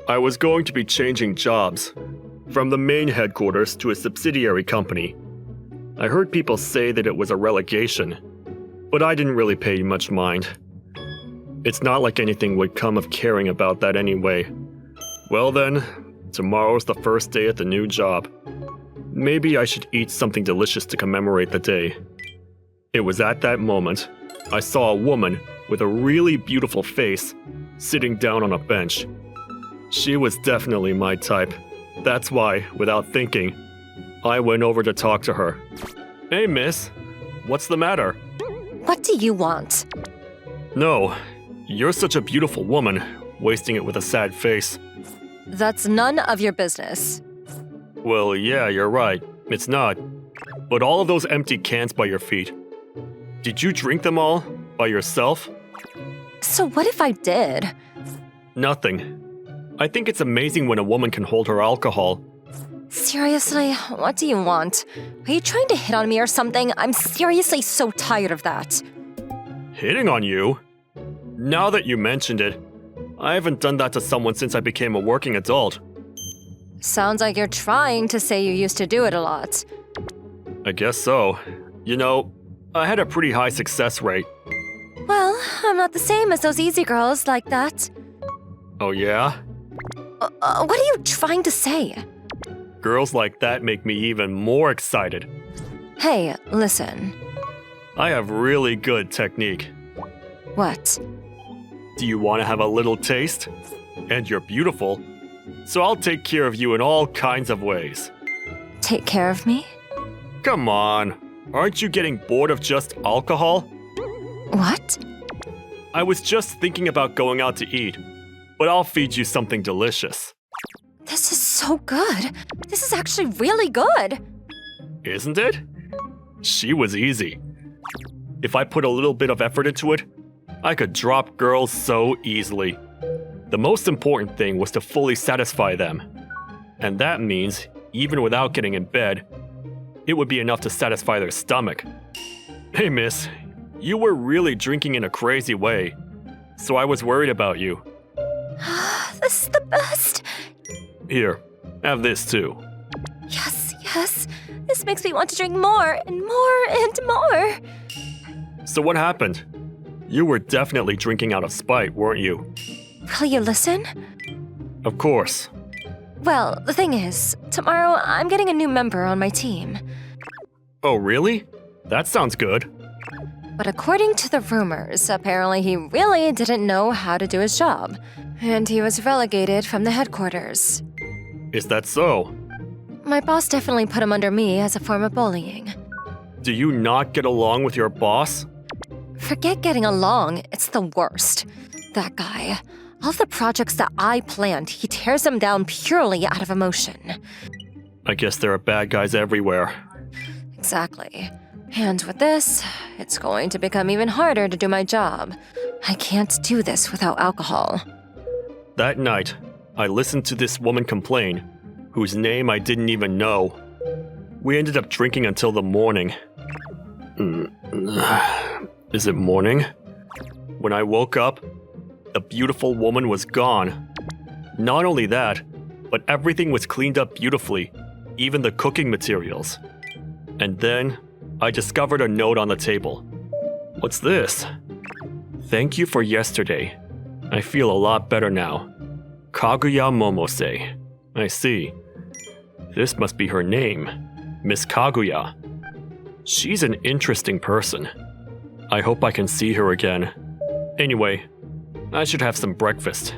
I was going to be changing jobs from the main headquarters to a subsidiary company. I heard people say that it was a relegation, but I didn't really pay much mind. It's not like anything would come of caring about that anyway. Well then, tomorrow's the first day at the new job. Maybe I should eat something delicious to commemorate the day. It was at that moment I saw a woman with a really beautiful face sitting down on a bench. She was definitely my type. That's why, without thinking, I went over to talk to her. Hey, miss. What's the matter? What do you want? No, you're such a beautiful woman, wasting it with a sad face. That's none of your business. Well, yeah, you're right. It's not. But all of those empty cans by your feet. Did you drink them all? By yourself? So what if I did? Nothing. I think it's amazing when a woman can hold her alcohol. Seriously, what do you want? Are you trying to hit on me or something? I'm seriously so tired of that. Hitting on you? Now that you mentioned it, I haven't done that to someone since I became a working adult. Sounds like you're trying to say you used to do it a lot. I guess so. You know, I had a pretty high success rate. Well, I'm not the same as those easy girls like that. Oh yeah? What are you trying to say? Girls like that make me even more excited. Hey, listen. I have really good technique. What? Do you want to have a little taste? And you're beautiful, so I'll take care of you in all kinds of ways. Take care of me? Come on, aren't you getting bored of just alcohol? What? I was just thinking about going out to eat, but I'll feed you something delicious. This is so good. This is actually really good. Isn't it? She was easy. If I put a little bit of effort into it, I could drop girls so easily. The most important thing was to fully satisfy them. And that means, even without getting in bed, it would be enough to satisfy their stomach. Hey miss, you were really drinking in a crazy way, so I was worried about you. This is the best. Here, have this too. Yes, yes. This makes me want to drink more and more and more. So what happened? You were definitely drinking out of spite, weren't you? Will you listen? Of course. Well, the thing is, tomorrow I'm getting a new member on my team. Oh, really? That sounds good. But according to the rumors, apparently he really didn't know how to do his job. And he was relegated from the headquarters. Is that so? My boss definitely put him under me as a form of bullying. Do you not get along with your boss? Forget getting along, it's the worst. That guy. All the projects that I planned, he tears them down purely out of emotion. I guess there are bad guys everywhere. Exactly. And with this, it's going to become even harder to do my job. I can't do this without alcohol. That night, I listened to this woman complain, whose name I didn't even know. We ended up drinking until the morning. Is it morning? When I woke up, the beautiful woman was gone. Not only that, but everything was cleaned up beautifully, even the cooking materials. And then, I discovered a note on the table. What's this? Thank you for yesterday. I feel a lot better now. Kaguya Momose. I see. This must be her name, Miss Kaguya. She's an interesting person. I hope I can see her again. Anyway, I should have some breakfast,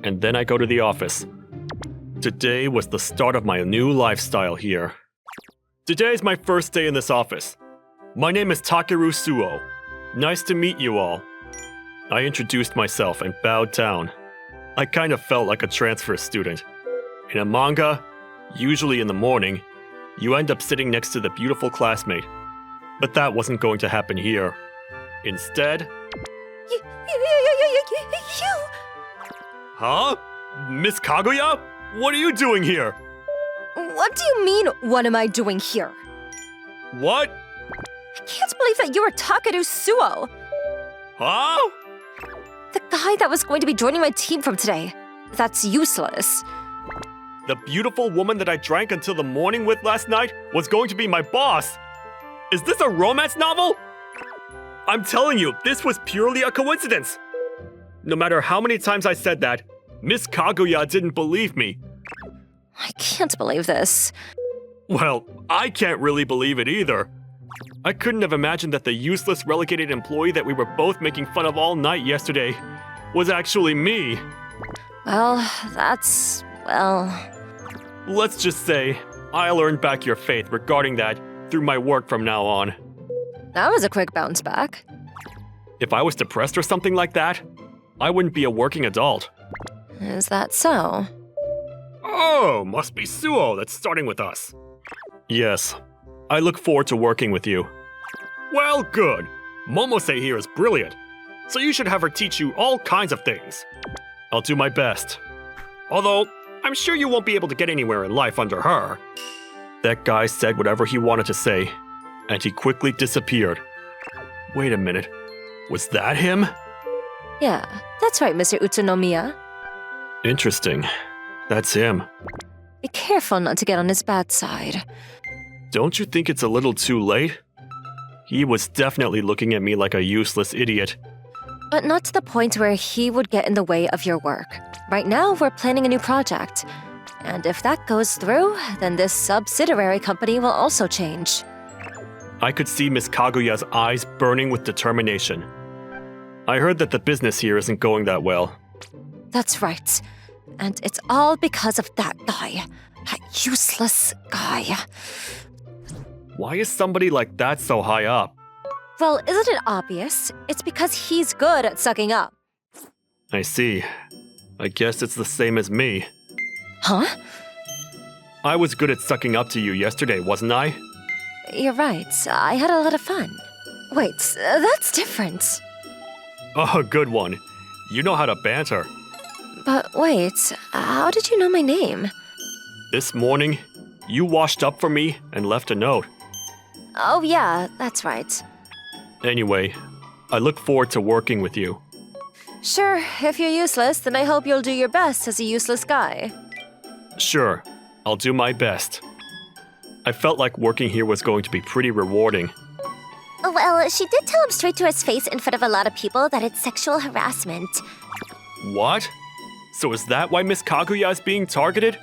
and then I go to the office. Today was the start of my new lifestyle here. Today is my first day in this office. My name is Takeru Suo. Nice to meet you all. I introduced myself and bowed down. I kind of felt like a transfer student. In a manga, usually in the morning, you end up sitting next to the beautiful classmate. But that wasn't going to happen here. Instead... You... Huh? Miss Kaguya? What are you doing here? What do you mean, what am I doing here? What? I can't believe that you were Takeru Suo. Huh? The guy that was going to be joining my team from today. That's useless. The beautiful woman that I drank until the morning with last night was going to be my boss. Is this a romance novel? I'm telling you, this was purely a coincidence. No matter how many times I said that, Miss Kaguya didn't believe me. I can't believe this. Well, I can't really believe it either. I couldn't have imagined that the useless relegated employee that we were both making fun of all night yesterday was actually me. Well, well... Let's just say, I'll earn back your faith regarding that through my work from now on. That was a quick bounce back. If I was depressed or something like that, I wouldn't be a working adult. Is that so? Oh, must be Suo that's starting with us. Yes, I look forward to working with you. Well, good. Momose here is brilliant, so you should have her teach you all kinds of things. I'll do my best. Although, I'm sure you won't be able to get anywhere in life under her. That guy said whatever he wanted to say, and he quickly disappeared. Wait a minute, was that him? Yeah, that's right, Mr. Utsunomiya. Interesting. That's him. Be careful not to get on his bad side. Don't you think it's a little too late? He was definitely looking at me like a useless idiot. But not to the point where he would get in the way of your work. Right now, we're planning a new project. And if that goes through, then this subsidiary company will also change. I could see Miss Kaguya's eyes burning with determination. I heard that the business here isn't going that well. That's right. And it's all because of that guy. That useless guy. Why is somebody like that so high up? Well, isn't it obvious? It's because he's good at sucking up. I see. I guess it's the same as me. Huh? I was good at sucking up to you yesterday, wasn't I? You're right. I had a lot of fun. Wait, that's different. Oh, good one. You know how to banter. But wait, how did you know my name? This morning, you washed up for me and left a note. Oh yeah, that's right. Anyway, I look forward to working with you. Sure, if you're useless, then I hope you'll do your best as a useless guy. Sure, I'll do my best. I felt like working here was going to be pretty rewarding. Well, she did tell him straight to his face in front of a lot of people that it's sexual harassment. What? So is that why Miss Kaguya is being targeted?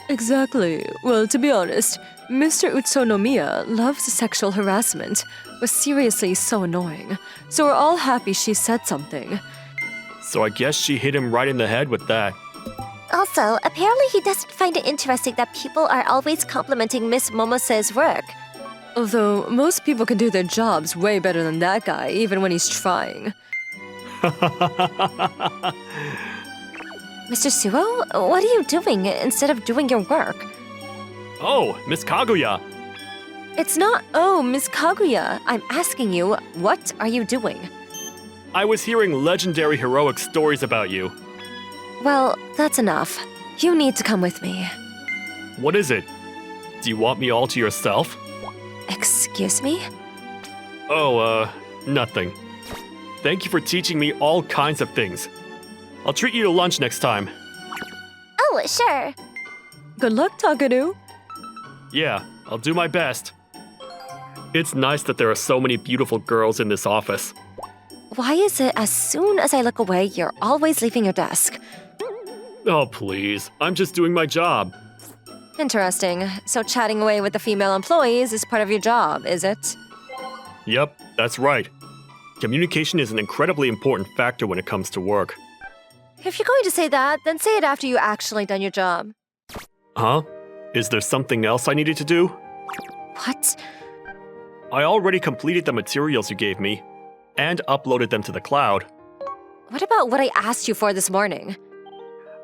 Exactly. Well, to be honest, Mr. Utsunomiya loves sexual harassment. Was seriously so annoying. So we're all happy she said something. So I guess she hit him right in the head with that. Also, apparently he doesn't find it interesting that people are always complimenting Miss Momose's work. Although most people can do their jobs way better than that guy, even when he's trying. Mr. Suo, what are you doing instead of doing your work? Oh, Miss Kaguya! It's not, oh, Miss Kaguya. I'm asking you, what are you doing? I was hearing legendary heroic stories about you. Well, that's enough. You need to come with me. What is it? Do you want me all to yourself? Excuse me? Oh, nothing. Thank you for teaching me all kinds of things. I'll treat you to lunch next time. Oh, sure. Good luck, Takadu. Yeah, I'll do my best. It's nice that there are so many beautiful girls in this office. Why is it as soon as I look away, you're always leaving your desk? Oh, please. I'm just doing my job. Interesting. So chatting away with the female employees is part of your job, is it? Yep, that's right. Communication is an incredibly important factor when it comes to work. If you're going to say that, then say it after you actually done your job. Huh? Is there something else I needed to do? What? I already completed the materials you gave me and uploaded them to the cloud. What about what I asked you for this morning?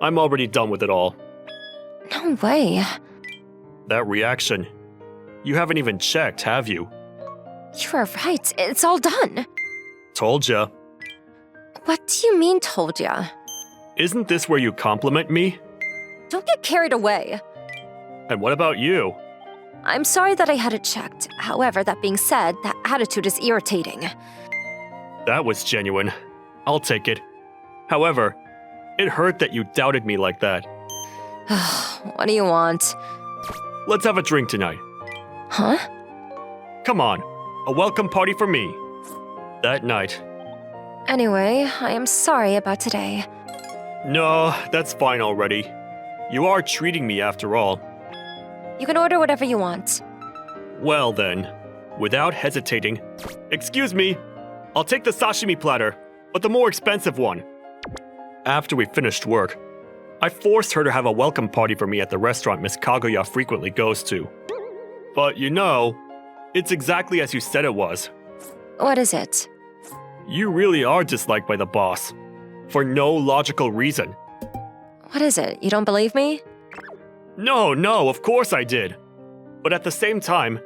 I'm already done with it all. No way. That reaction. You haven't even checked, have you? You are right. It's all done. Told ya. What do you mean, told ya? Isn't this where you compliment me? Don't get carried away. And what about you? I'm sorry that I had it checked. However, that being said, that attitude is irritating. That was genuine. I'll take it. However, It hurt that you doubted me like that. What do you want? Let's have a drink tonight. Huh? Come on, a welcome party for me. That night. Anyway, I am sorry about today. No, that's fine already. You are treating me after all. You can order whatever you want. Well then, without hesitating, excuse me, I'll take the sashimi platter, but the more expensive one. After we finished work, I forced her to have a welcome party for me at the restaurant Miss Kaguya frequently goes to. But you know, it's exactly as you said it was. What is it? You really are disliked by the boss. For no logical reason. What is it? You don't believe me? No, of course I did. But at the same time,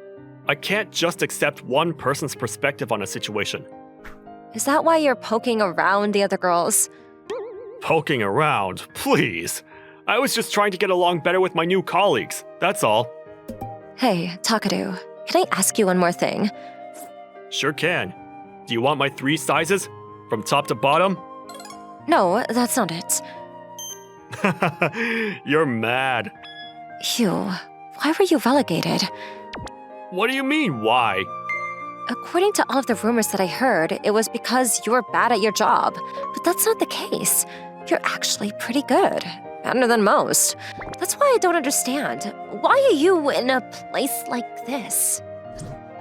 I can't just accept one person's perspective on a situation. Is that why you're poking around the other girls? Poking around, please. I was just trying to get along better with my new colleagues, that's all. Hey, Takadu, can I ask you one more thing? Sure can. Do you want my 3 sizes? From top to bottom? No, that's not it. You're mad. Hugh, why were you relegated? What do you mean, why? According to all of the rumors that I heard, it was because you were bad at your job. But that's not the case. You're actually pretty good. Better than most. That's why I don't understand. Why are you in a place like this?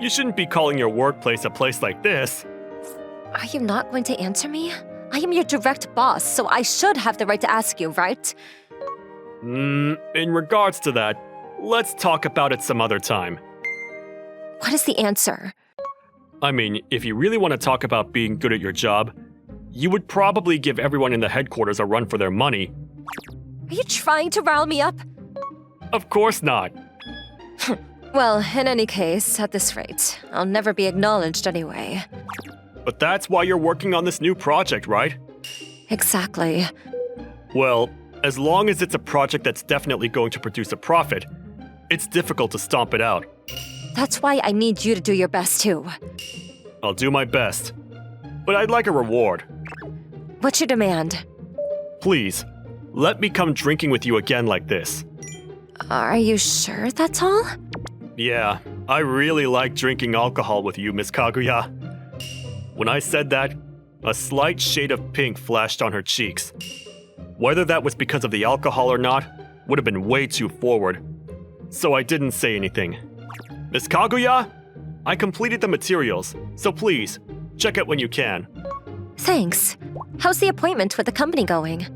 You shouldn't be calling your workplace a place like this. Are you not going to answer me? I am your direct boss, so I should have the right to ask you, right? In regards to that, let's talk about it some other time. What is the answer? I mean, if you really want to talk about being good at your job, you would probably give everyone in the headquarters a run for their money. Are you trying to rile me up? Of course not. Well, in any case, at this rate, I'll never be acknowledged anyway. But that's why you're working on this new project, right? Exactly. Well, as long as it's a project that's definitely going to produce a profit, it's difficult to stomp it out. That's why I need you to do your best too. I'll do my best. But I'd like a reward. What's your demand? Please, let me come drinking with you again like this. Are you sure that's all? Yeah, I really like drinking alcohol with you, Miss Kaguya. When I said that, a slight shade of pink flashed on her cheeks. Whether that was because of the alcohol or not, would have been way too forward. So I didn't say anything. Miss Kaguya, I completed the materials, so please, check it when you can. Thanks. How's the appointment with the company going?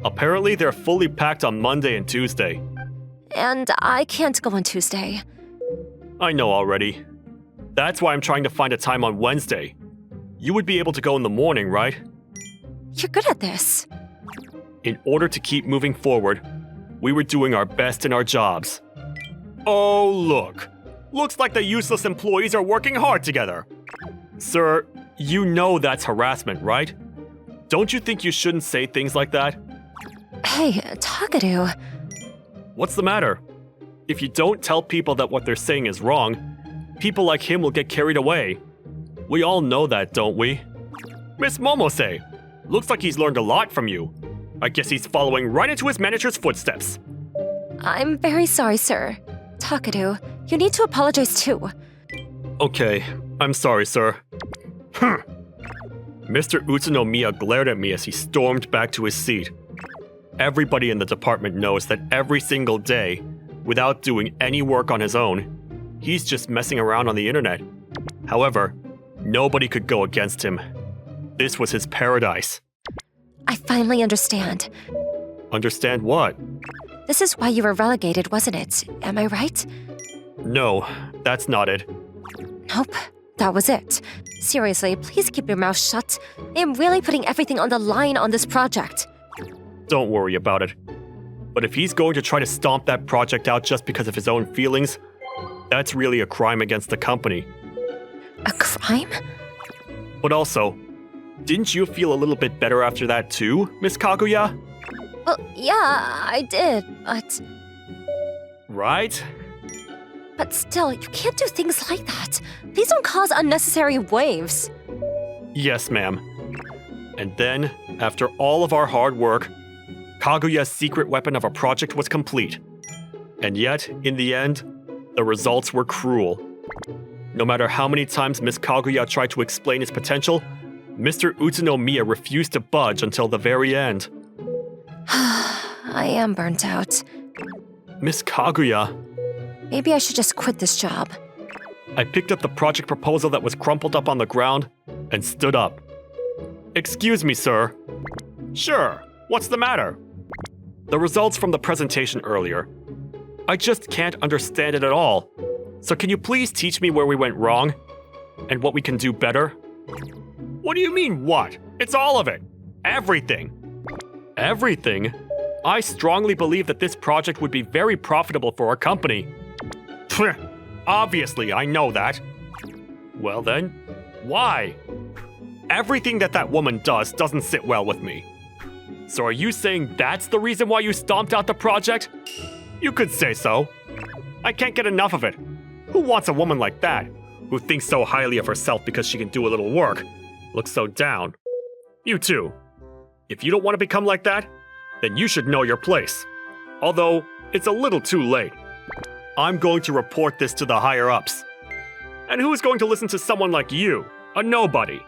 Apparently they're fully packed on Monday and Tuesday. And I can't go on Tuesday. I know already. That's why I'm trying to find a time on Wednesday. You would be able to go in the morning, right? You're good at this. In order to keep moving forward, we were doing our best in our jobs. Oh, look. Looks like the useless employees are working hard together. Sir, you know that's harassment, right? Don't you think you shouldn't say things like that? Hey, Takadu. What's the matter? If you don't tell people that what they're saying is wrong, people like him will get carried away. We all know that, don't we? Miss Momose, looks like he's learned a lot from you. I guess he's following right into his manager's footsteps. I'm very sorry, sir. Takadu, you need to apologize too. Okay, I'm sorry, sir. Mr. Utsunomiya glared at me as he stormed back to his seat. Everybody in the department knows that every single day, without doing any work on his own, he's just messing around on the internet. However, nobody could go against him. This was his paradise. I finally understand. Understand what? This is why you were relegated, wasn't it? Am I right? No, that's not it. Nope, that was it. Seriously, please keep your mouth shut. I am really putting everything on the line on this project. Don't worry about it. But if he's going to try to stomp that project out just because of his own feelings, that's really a crime against the company. A crime? But also, didn't you feel a little bit better after that too, Miss Kaguya? Well, yeah, I did, but... Right? But still, you can't do things like that. Please don't cause unnecessary waves. Yes, ma'am. And then, after all of our hard work, Kaguya's secret weapon of a project was complete. And yet, in the end, the results were cruel. No matter how many times Miss Kaguya tried to explain his potential, Mr. Utsunomiya refused to budge until the very end. I am burnt out. Miss Kaguya, Maybe I should just quit this job. I picked up the project proposal that was crumpled up on the ground and stood up. Excuse me, sir. Sure, what's the matter? The results from the presentation earlier. I just can't understand it at all. So can you please teach me where we went wrong? And what we can do better? What do you mean, what? It's all of it. Everything. Everything? I strongly believe that this project would be very profitable for our company. Pfft, obviously, I know that. Well then, why? Everything that woman does doesn't sit well with me. So are you saying that's the reason why you stomped out the project? You could say so. I can't get enough of it. Who wants a woman like that, who thinks so highly of herself because she can do a little work, looks so down? You too. If you don't want to become like that, then you should know your place. Although, it's a little too late. I'm going to report this to the higher-ups. And who's going to listen to someone like you, a nobody?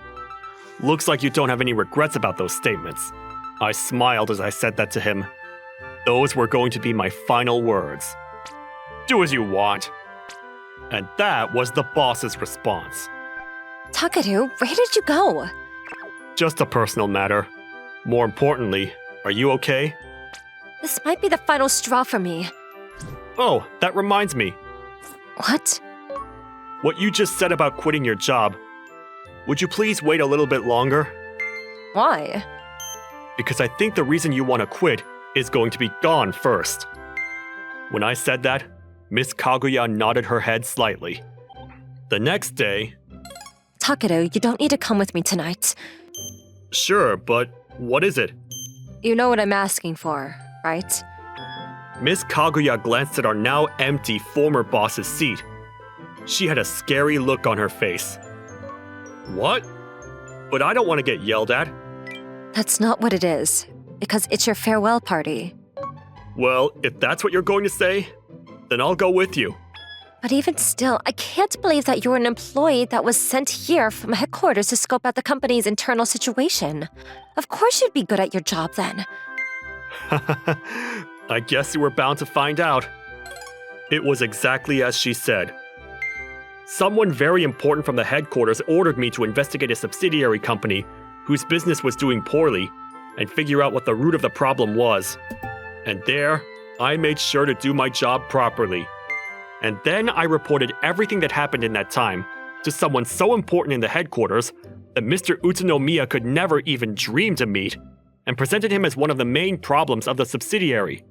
Looks like you don't have any regrets about those statements. I smiled as I said that to him. Those were going to be my final words. Do as you want. And that was the boss's response. Takeru, where did you go? Just a personal matter. More importantly, are you okay? This might be the final straw for me. Oh, that reminds me. What? What you just said about quitting your job. Would you please wait a little bit longer? Why? Because I think the reason you want to quit is going to be gone first. When I said that, Miss Kaguya nodded her head slightly. The next day... Takeru, you don't need to come with me tonight. Sure, but what is it? You know what I'm asking for, right? Miss Kaguya glanced at our now empty former boss's seat. She had a scary look on her face. What? But I don't want to get yelled at. That's not what it is, because it's your farewell party. Well, if that's what you're going to say, then I'll go with you. But even still, I can't believe that you're an employee that was sent here from headquarters to scope out the company's internal situation. Of course you'd be good at your job then. I guess you were bound to find out. It was exactly as she said. Someone very important from the headquarters ordered me to investigate a subsidiary company whose business was doing poorly and figure out what the root of the problem was. And there, I made sure to do my job properly. And then I reported everything that happened in that time to someone so important in the headquarters that Mr. Utsunomiya could never even dream to meet, and presented him as one of the main problems of the subsidiary.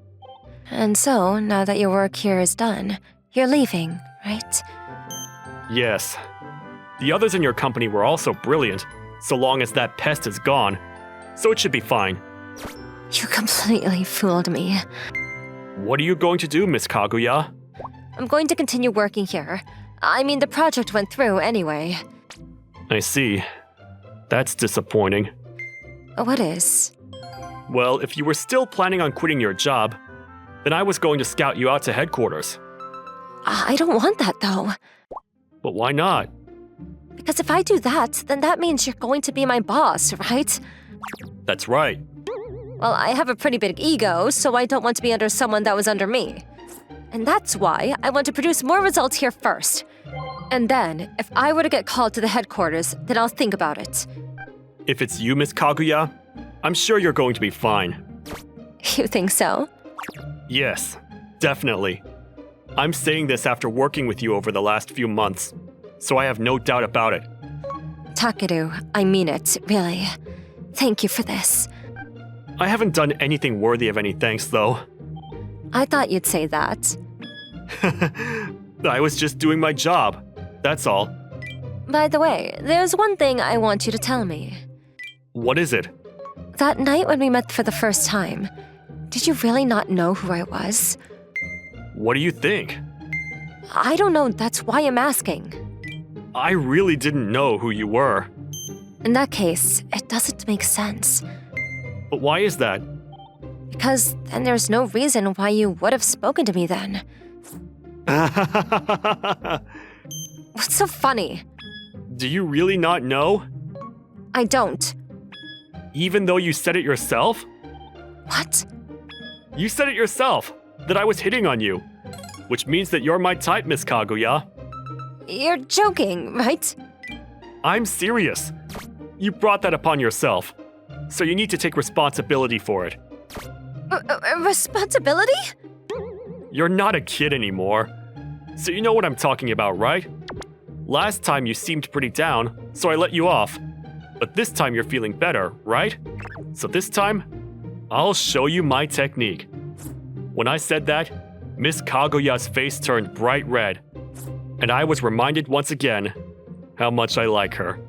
And so, now that your work here is done, you're leaving, right? Yes. The others in your company were also brilliant, so long as that pest is gone. So it should be fine. You completely fooled me. What are you going to do, Miss Kaguya? I'm going to continue working here. I mean, the project went through anyway. I see. That's disappointing. What is? Well, if you were still planning on quitting your job, then I was going to scout you out to headquarters. I don't want that, though. But why not? Because if I do that, then that means you're going to be my boss, right? That's right. Well, I have a pretty big ego, so I don't want to be under someone that was under me. And that's why I want to produce more results here first. And then, if I were to get called to the headquarters, then I'll think about it. If it's you, Miss Kaguya, I'm sure you're going to be fine. You think so? Yes, definitely. I'm saying this after working with you over the last few months, so I have no doubt about it. Takeru, I mean it, really. Thank you for this. I haven't done anything worthy of any thanks, though. I thought you'd say that. I was just doing my job, that's all. By the way, there's one thing I want you to tell me. What is it? That night when we met for the first time, did you really not know who I was? What do you think? I don't know, that's why I'm asking. I really didn't know who you were. In that case, it doesn't make sense. But why is that? Because then there's no reason why you would have spoken to me then. What's so funny? Do you really not know? I don't. Even though you said it yourself? What? You said it yourself, that I was hitting on you. Which means that you're my type, Miss Kaguya. You're joking, right? I'm serious. You brought that upon yourself. So you need to take responsibility for it. Responsibility? You're not a kid anymore. So you know what I'm talking about, right? Last time you seemed pretty down, so I let you off. But this time you're feeling better, right? So this time, I'll show you my technique. When I said that, Miss Kaguya's face turned bright red. And I was reminded once again how much I like her.